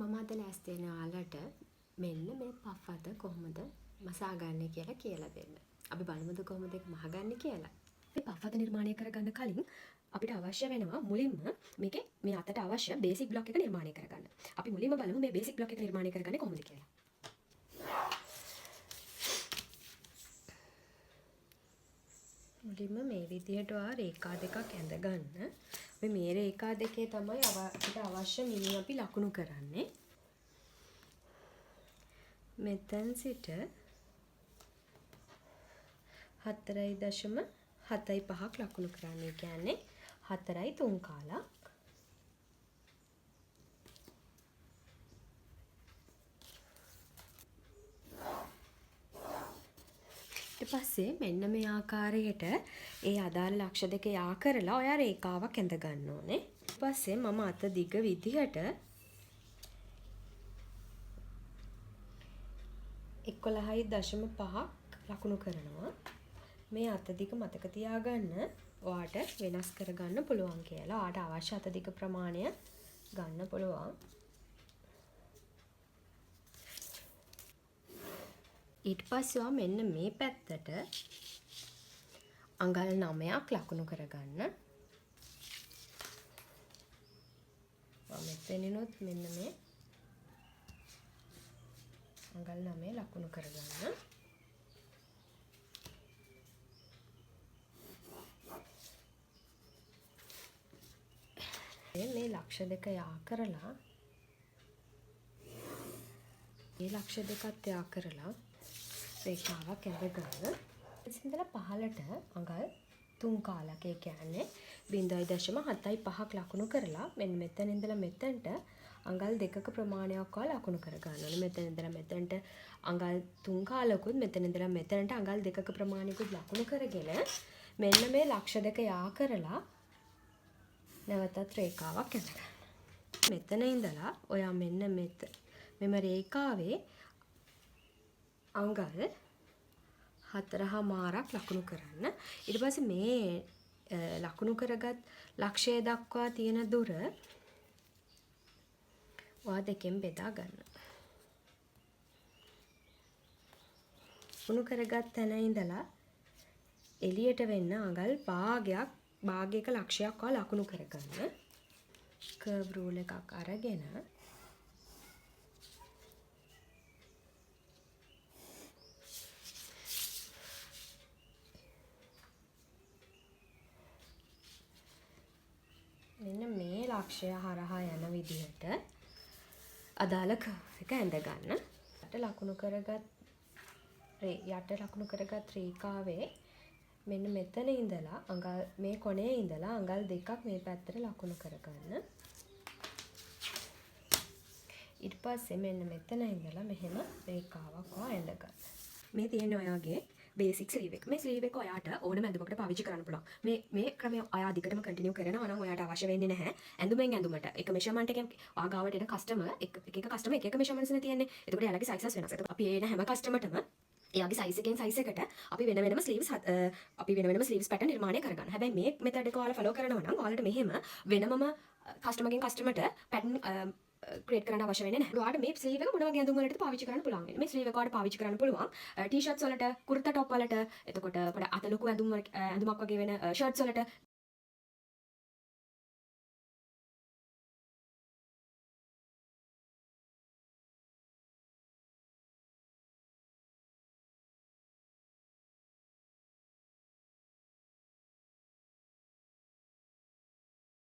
මම අද ලෑස්ති වෙන ඔයාලට මෙන්න මේ පෆ් අත කොහොමද මසාගන්නේ කියලා කියලා දෙන්න. අපි බලමුද කොහොමද ඒක මහගන්නේ කියලා. මේ පෆ් අත නිර්මාණය කරගන්න කලින් අපිට අවශ්‍ය වෙනවා මුලින්ම මේකේ මේ අතට අවශ්‍ය බේසික් බ්ලොක් එක නිර්මාණය කරගන්න. අපි මුලින්ම බලමු මේ බේසික් බ්ලොක් එක නිර්මාණය කරගන්නේ කොහොමද කියලා. මුලින්ම මේ විදිහට ඔයා රේඛා දෙකක් ඇඳ ගන්න. මේ රේඛා දෙකේ තමයි අපිට අවශ්‍ය මිනි අපි ලකුණු කරන්නේ. මෙතන සිට 4.75ක් ලකුණු කරන්නේ කියන්නේ 4.3 කාලක්. ඊට පස්සේ මෙන්න මේ ආකාරයට ඒ අදාළ ලක්ෂ දෙක යා කරලා ඔයා රේඛාවක් ඇඳ ගන්න ඕනේ. ඊට පස්සේ මම අත දිග විදිහට 11.5ක් ලකුණු කරනවා. මේ අත දිග මතක තියාගන්න ඔයාට වෙනස් කරගන්න පුළුවන් කියලා. ඔයාට අවශ්‍ය අත දිග ප්‍රමාණය ගන්න පුළුවන්. ඊට පස්සේ මෙන්න මේ පැත්තට අඟල් 9ක් ලකුණු කරගන්න. මෙතනිනුත් මෙන්න මේ අඟල් 9 ලකුණු කරගන්න. මේ ලක්ෂ දෙක යා කරලා මේ ලක්ෂ දෙකත් යා කරලා රේඛාවක් ඇඳ ගන්න. ඉතින්දලා පහලට අඟල් 3 කාලක් ඒ කියන්නේ 0.75ක් ලකුණු කරලා මෙන්න මෙතන ඉඳලා මෙතනට අඟල් 2ක ප්‍රමාණයක් ලකුණු කර ගන්න ඕනේ. මෙතන ඉඳලා මෙතනට අඟල් 3 කාලකුත් මෙතන ඉඳලා මෙතනට අඟල් 2ක ප්‍රමාණිකුත් ලකුණු කරගෙන මෙන්න මේ ලක්ෂ දෙක යා කරලා නැවතත් රේඛාවක් ඇඳ ගන්න. මෙතන ඉඳලා ඔයා මෙන්න මෙම රේඛාවේ අඟල් 4.5ක් ලකුණු කරන්න. ඊට පස්සේ මේ ලකුණු කරගත් ලක්ෂය දක්වා තියෙන දුර ඔයා දෙකෙන් බෙදා ගන්න. ලකුණු කරගත් තැන ඉඳලා එළියට වෙන්න අඟල් භාගයක ලක්ෂයක් ඔයා ලකුණු කරගන්න. කර්ව් රූල් එකක් අරගෙන මෙන්න මේ ලක්ෂය හරහා යන විදිහට අදාළ කර්ව් එක ඇඳ ගන්න. යට ලකුණු කරගත් රේඛාවේ මෙන්න මෙතන ඉඳලා අඟල් මේ කොනේ ඉඳලා අඟල් 2ක් මේ පැත්තට ලකුණු කරගන්න. ඊට පස්සේ මෙන්න මෙතන ඉඳලා මෙහෙම රේඛාවක් ඇඳ ගන්න. මේ තියෙන ඔයාගේ බේසික් ස්ලීව් එක. මේ ස්ලීව් එක ඔයාට ඕනම ඇඳුමකට පාවිච්චි කරන්න පුළුවන්. මේ ක්‍රමය ඔයා දිගටම කන්ටිනියු කරනවා නම් ඔයාට අවශ්‍ය වෙන්නේ නැහැ ඇඳුමෙන් ඇඳුමට එක මෙෂර්මන්ට් එකෙන් ඔයා ගාවට එන කස්ටමර් එක මෙෂර්මන්ට්ස් නේ තියෙන්නේ. එතකොට එයාලගේ සයිසස් වෙනස්. එතකොට අපි එන හැම කස්ටමර්ටම එයාගේ සයිස් එකෙන් සයිස් එකට අපි වෙන වෙනම ස්ලීව්ස් පැටර්න් නිර්මාණය කරගන්න. හැබැයි මේ මෙතඩ් එක ඔයාලා ෆලෝ කරනවා නම් ඔයාලට මෙහෙම වෙනමම කස්ටමර්ගෙන් කස්ටමර්ට පැටර්න් ක්‍රියේට් කරන්න අවශ්‍ය වෙන්නේ නැහැ. ඔයාලට මේ ස්ලීව් එක මොන වගේ ඇඳුම් වලටද පාවිච්චි කරන්න පුළුවන්. මේ ස්ලීව් එක ඔයාලට පාවිච්චි කරන්න පුළුවන් ටී-ෂර්ට්ස් වලට, කුර්තා টොප් වලට, එතකොට පොඩ අත ලොකු ඇඳුමක් වගේ වෙන ෂර්ට්ස් වලට.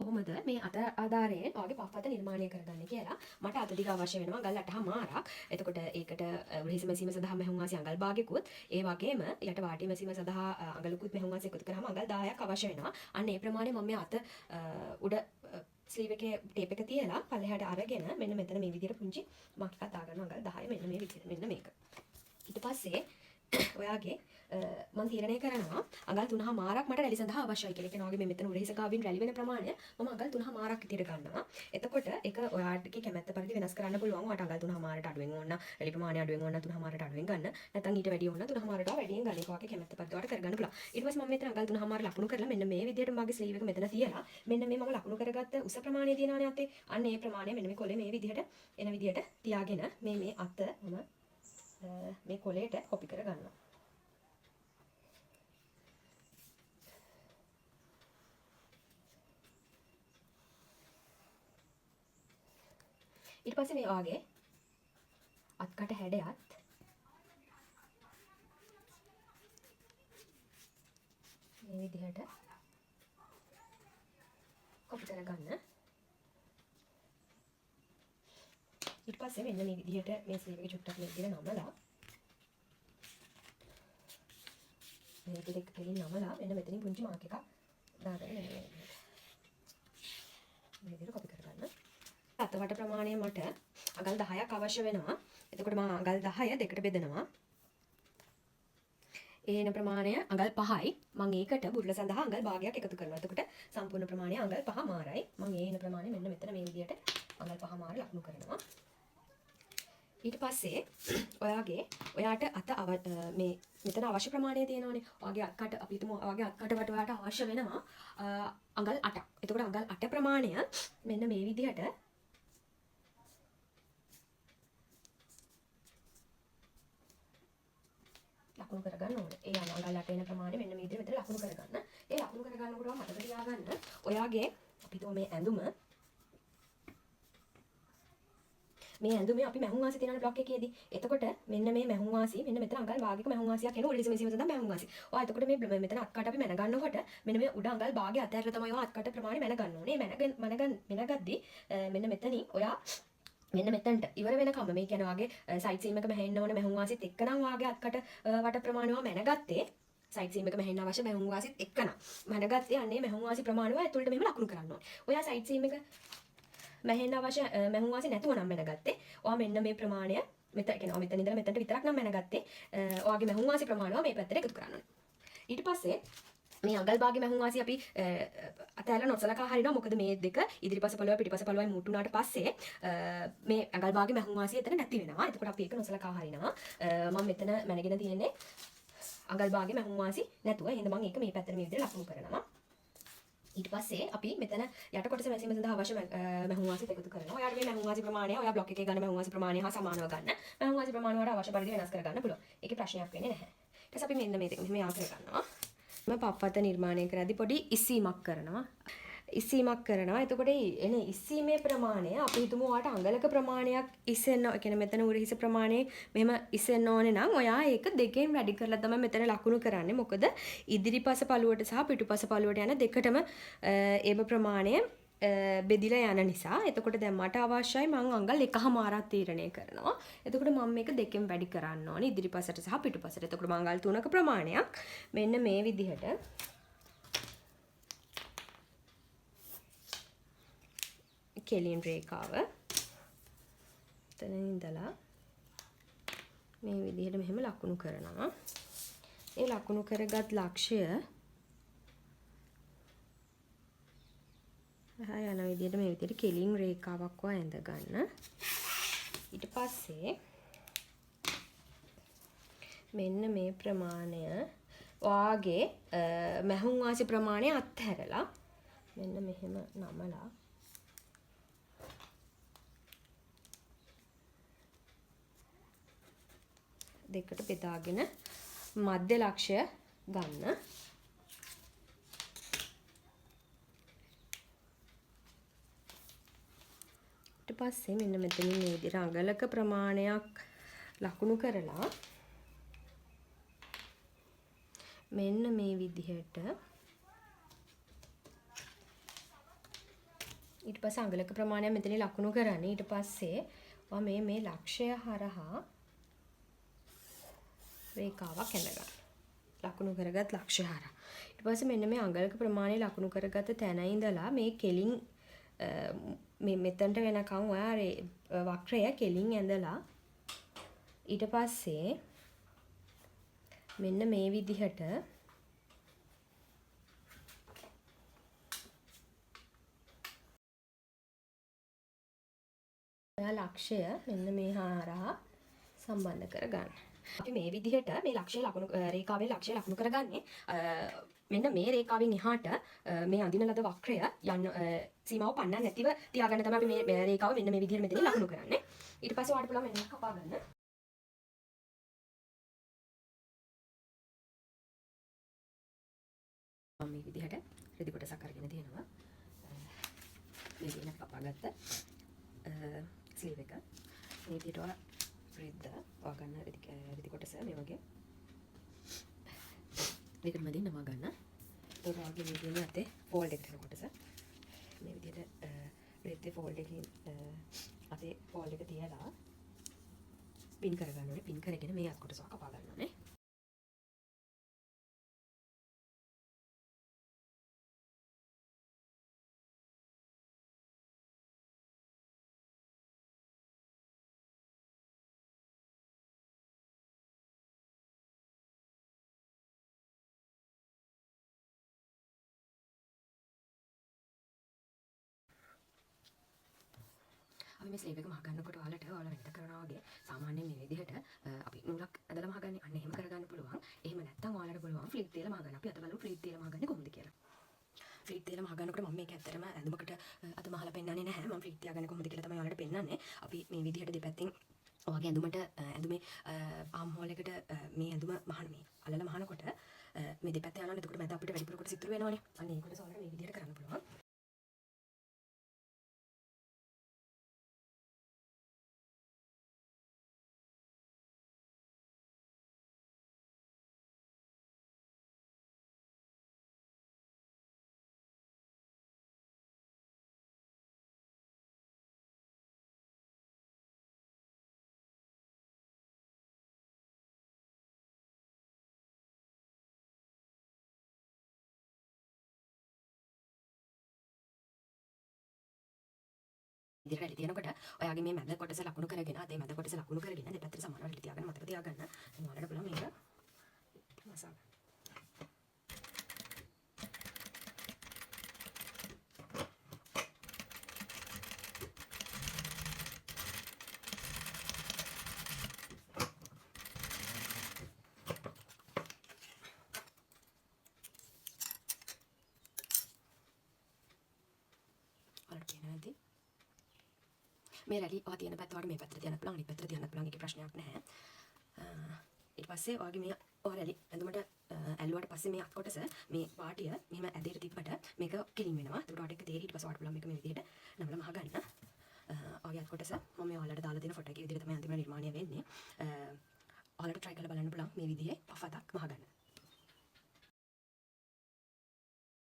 කොහොමද මේ අත ආධාරයෙන් ඔයාගේ පෆ් අත නිර්මාණය කරගන්නේ කියලා. මට අත දිග අවශ්‍ය වෙනවා අඟල් 8.5ක්. එතකොට ඒකට උරහිස මැසීම සඳහා මෙහුම් වාසි අඟල් භාගයකුත් ඒ වගේම යට වාටි මැසීම සඳහා අඟලකුත් මෙහුම් වාසි එකතු කරාම අඟල් 10ක් අවශ්‍ය වෙනවා. අන්න ඒ ප්‍රමාණය මම මේ අත උඩ ස්ලීව් එකේ ටේප් එක තියලා පල්ලෙහාට අරගෙන මෙන්න මෙතන මේ විදිහට පුංචි මාක් එකක් දාගන්න අඟල් 10 මෙන්න මේ විදිහට මෙන්න මේක. ඊට පස්සේ ඔයාගේ මම තීරණය කරනවා අඟල් 3මාරක් මට රැලි සඳහා අවශ්‍යයි කියලා. ඒ කියන්නේ ඔයාගේ මේ මෙතන උරහිස ගාවින් රැලි වෙන ප්‍රමාණය මම අඟල් 3මාරක් විතර ගන්නවා. එතකොට ඒක ඔයාගේ කැමැත්ත පරිදි වෙනස් කරන්න පුළුවන්. ඔයාට අඟල් 3මාරට අඩුවෙන් ඕන, රැලි ප්‍රමාණය අඩුවෙන් ඕන 3මාරට අඩුවෙන් ගන්න. නැත්නම් ඊට වැඩි ඕන 3මාරට වැඩියෙන් ගන්න. ඒක ඔයාගේ කැමැත්ත පරිදි ඔයාට කරගන්න පුළුවන්. ඊට පස්සේ මම මෙතන අඟල් 3මාර ලකුණු කරලා මෙන්න මේ විදිහට මගේ ස්ලීව් එක මෙතන තියලා මෙන්න මේ මම ලකුණු කරගත්ත උස ප්‍රමාණය තියෙනවානේ අතේ. අන්න ඒ ප්‍රමාණය මෙන්න මේ කොලේ මේ විදිහට එන විදිහට තියාගෙන මේ අත මම මේ කොලේට කොපි කරගන්නවා. ඊට පස්සේ මේ වාගේ අත්කට හැඩයත් මේ විදිහට කොපි කරගන්න. ඊට පස්සේ මෙන්න මේ විදිහට මේ ස්ලීව් එක චුට්ටක් මේ විදිහට නමලා මේ විදිහට කෙලින් නමලා මෙන්න මෙතනින් පුංචි මාක් එකක් දාගෙන මෙන්න මේ විදිහට කොපි කරගන්න. අතවට ප්‍රමාණය මට අඟල් 10ක් අවශ්‍ය වෙනවා. එතකොට මම අඟල් 10 දෙකට බෙදනවා. ඒන ප්‍රමාණය අඟල් 5යි. මම ඒකට බුරුල සඳහා අඟල් භාගයක් එකතු කරනවා. එතකොට සම්පූර්ණ ප්‍රමාණය අඟල් 5 මාරයි. මම ඒන ප්‍රමාණය මෙන්න මෙතන මේ විදිහට අඟල් 5 මාර ලකුණු කරනවා. ඊට පස්සේ ඔයාට මේ මෙතන අවශ්‍ය ප්‍රමාණය තියෙනවානේ. ඔයාගේ අත්කට අපි හිතමු ඔයාගේ අත්කට වට ඔයාට අවශ්‍ය වෙනවා අඟල් 8ක්. එතකොට අඟල් 8 ප්‍රමාණය මෙන්න මේ විදිහට ලකුණු කරගන්න ඕනේ. ඒ අඟල් 8 වෙන ප්‍රමාණය මෙන්න මේ විදිහට මෙතන ලකුණු කරගන්න. ඒ ලකුණු කරගන්නකොට මතක තියාගන්න ඔයාගේ අපි හිතමු මේ ඇඳුමේ අපි මැහුම් වාසි තියෙන බ්ලොක් එකේදී. එතකොට මෙන්න මේ මැහුම් වාසි මෙන්න මෙතන අඟල් භාගයක මැහුම් වාසියක් එන උරලිස මෙසීම සඳහා මැහුම් වාසි. ඔයා එතකොට මේ මෙතන අත්කට අපි මැන ගන්නකොට මෙන්න මේ උඩ අඟල් භාගය අතහැරලා තමයි ඔයා අත්කට ප්‍රමාණය මැන ගන්න ඕනේ. මැනගද්දී මෙන්න මෙතනින් ඔයා මෙන්න මෙතනට ඉවර වෙනකම් මේ කියන්නේ වාගේ සයිඩ් සීම් එක මැහෙන්න ඕන මැහුම් වාසිත් එක්කනම් වාගේ අත්කට වට ප්‍රමාණයව මැනගත්තේ සයිඩ් සීම් එක මැහෙන්න අවශ්‍ය මැහුම් වාසිත් එක්කනම් මැනගත්තේ අන්නේ මැහුම් වාසි ප්‍රමාණයව ඇතුළට මෙහෙම ලකුණු කරන්න ඕනේ. ඔයා සයිඩ් සීම් එක මැහෙන්න අවශ්‍ය මැහුම් වාසි නැතුව නම් මැනගත්තේ ඔයා මෙන්න මේ ප්‍රමාණය මෙතන කියනවා මෙතන ඉඳලා මෙතනට විතරක් නම් මැනගත්තේ ඔයාගේ මැහුම් වාසි ප්‍රමාණයව මේ පැත්තට එකතු කරන්න ඕනේ. ඊට පස්සේ මේ අඟල් භාගයේ මැහුම් වාසි අපි අතහැරලා නොසලකා හරිනවා. මොකද මේ දෙක ඉදිරිපස පළුවයි පිටිපස පළුවයි මුට්ටු උනාට පස්සේ මේ අඟල් භාගයේ මැහුම් වාසිය එතන නැති වෙනවා. එතකොට අපි ඒක නොසලකා හරිනවා. මම මෙතන මැනගෙන තියෙන්නේ අඟල් භාගයේ මැහුම් වාසි නැතුව. එහෙනම් මම ඒක මේ පැත්තට මේ විදිහට ලකුණු කරනවා. ඊට පස්සේ අපි මෙතන යට කොටස මැසීම සඳහා අවශ්‍ය මැහුම් වාසිත් එකතු කරනවා. ඔයාලා මේ මැහුම් වාසි ප්‍රමාණය ඔයා බ්ලොක් එකේ ගන්න මැහුම් වාසි ප්‍රමාණය හා සමානව ගන්න. මැහුම් වාසි ප්‍රමාණය වලට අවශ්‍ය පරිදි වෙනස් කර ගන්න පුළුවන්. ඒකේ ප්‍රශ්නයක් වෙන්නේ නැහැ. ඊට පස්සේ අපි මෙන්න මේ දෙක මෙහෙම යා කර ගන්නවා. මම පප්පත නිර්මාණය කරද්දී පොඩි ඉස්සීමක් කරනවා. එතකොට එන ඉස්සීමේ ප්‍රමාණය අපි හිතමු ඔයාට අඟලක ප්‍රමාණයක් ඉස්සෙන්න, ඒ කියන්නේ මෙතන උරහිස ප්‍රමාණය මෙහෙම ඉස්සෙන්න ඕනේ නම් ඔයා ඒක දෙකෙන් වැඩි කරලා තමයි මෙතන ලකුණු කරන්නේ. මොකද ඉදිරිපස පළුවට සහ පිටුපස පළුවට යන දෙකටම ඒව ප්‍රමාණය බෙදිලා යන නිසා. එතකොට දැන් මට අවශ්‍යයි මම අඟල් 1මාරක් තීරණය කරනවා. එතකොට මම මේක දෙකෙන් වැඩි කරන්න ඕනේ ඉදිරිපසට සහ පිටුපසට. එතකොට මම අඟල් 3ක ප්‍රමාණයක් මෙන්න මේ විදිහට කෙලින් රේඛාව එතන ඉඳලා මේ විදිහට මෙහෙම ලකුණු කරනවා. ඒ ලකුණු කරගත් ලක්ෂය යන විදිහට මේ විදිහට කෙලින් රේඛාවක් වව ඇඳ ගන්න. ඊට පස්සේ මෙන්න මේ ප්‍රමාණය වාගේ මැහුම් වාසි ප්‍රමාණය අත්හැරලා මෙන්න මෙහෙම නමලා දෙකට බෙදාගෙන මධ්‍ය ලක්ෂය ගන්න. ඊට පස්සේ මෙන්න මෙතනින් මේ විදිහට අඟලක ප්‍රමාණයක් ලකුණු කරලා මෙන්න මේ විදිහට ඊට පස්සේ අඟලක ප්‍රමාණය මෙතනින් ලකුණු කරන්නේ. ඊට පස්සේ මේ ලක්ෂය හරහා රේඛාවක් ඇඳගන්න. ලකුණු කරගත් ලක්ෂය හරහා. ඊට පස්සේ මෙන්න මේ අඟලක ප්‍රමාණය ලකුණු කරගත තැන ඉඳලා මේ කෙලින් මේ මෙතනට වෙනකන් ඔයා වක්‍රය කෙලින් ඇඳලා ඊට පස්සේ මෙන්න මේ විදිහට ලක්ෂය මෙන්න මේ හරහා සම්බන්ධ කරගන්න. අපි මේ විදිහට මේ ලක්ෂය ලකුණු රේඛාවේ ලක්ෂය ලකුණු කරගන්නේ මෙන්න මේ රේඛාවෙන් එහාට මේ අඳින ලද වක්‍රය යන්න සීමාව පන්නන්න නැතිව තියාගන්න තමයි අපි මේ රේඛාව මෙන්න මේ විදිහට මෙතන ලකුණු කරන්නේ. ඊට පස්සේ ඔයාලට පුළුවන් මෙන්න කපා ගන්න. මම මේ විදිහට රෙදි කොටසක් අරගෙන තියෙනවා. මේ විදිහට කපාගත්ත ස්ලීව් එක මේ විදිහට රෙද්ද වගන්න රෙදි කොටස මේ වගේ මේකට මදින් නම ගන්න. ඒකට වගේ මේ තියෙන අතේ ෆෝල්ඩ් එක කරන කොටස මේ විදිහට රෙද්දේ ෆෝල්ඩ් එකකින් අතේ ෆෝල්ඩ් එක තියලා පින් කරගන්න ඕනේ. පින් කරගෙන මේ අත් කොටස කපා ගන්න ඕනේ. අපි මේ ස්ලීව් එක මහ ගන්නකොට ඔයාලට වෙනද කරනවා වගේ සාමාන්‍යයෙන් මේ විදිහට අපි නූලක් ඇදලා මහගන්නේ අන්න එහෙම කරගන්න පුළුවන්. එහෙම නැත්නම් ඔයාලට පුළුවන් ෆ්ලිට් තියලා මහගන්න. අපි අද බලමු ෆ්ලිට් තියලා මහගන්නේ කොහොමද කියලා. ෆ්ලිට් තියලා මහගන්නකොට මම මේක ඇත්තටම ඇඳුමකට අත මහලා පෙන්නන්නේ නැහැ. මම ෆ්ලිට් තියාගන්නේ කොහොමද කියලා තමයි ඔයාලට පෙන්නන්නේ. අපි මේ විදිහට දෙපැත්තෙන් ඔයගේ ඇඳුමට ඇඳුමේ ආම් හෝල් එකට මේ ඇඳුම මහන මේ අල්ලලා මහනකොට මේ දෙපැත්ත යනවා. එතකොට මැද අපිට වැඩිපුර කොට සිතුරු වෙනවනේ. අන්න ඒකට ඔයාලට මේ විදිහට කරන්න පුළුවන්. ඉදිරියට රැලි තියනකොට ඔයාගේ මේ මැද කොටස ලකුණු කරගෙන අතේ මැද කොටස ලකුණු කරගෙන දෙපැත්තට සමානව රැලි තියාගන්න මතක තියාගන්න. දැන් ඔයාලට පුළුවන් මේක මසාල. ඔයාලට පේනවද? මේ රැලි ඔයා තියෙන පැත්ත වලට මේ පැත්තට තියන්න පුළුවන් අනිත් පැත්තට තියන්න පුළුවන්. ඒකේ ප්‍රශ්නයක් නැහැ. ඊට පස්සේ ඔයාගේ මේ ඔය රැලි ඇඳුමට ඇල්ලුවාට පස්සේ මේ අත් කොටස මේ පාටිය මෙහෙම ඇදේට තිබ්බට මේක කිලින් වෙනවා. ඒකට ඔයාට එක තේරි ඊට පස්සේ ඔයාට පුළුවන් මේක මේ විදිහට නමලා මහ ගන්න. ඔයාගේ අත් කොටස මම මේ ඔයාලට දාලා තියෙන ෆොටෝ එකේ විදිහට තමයි අන්තිම නිර්මාණය වෙන්නේ. ඔයාලට try කරලා බලන්න පුළුවන් මේ විදිහේ පෆ අතක් මහ ගන්න.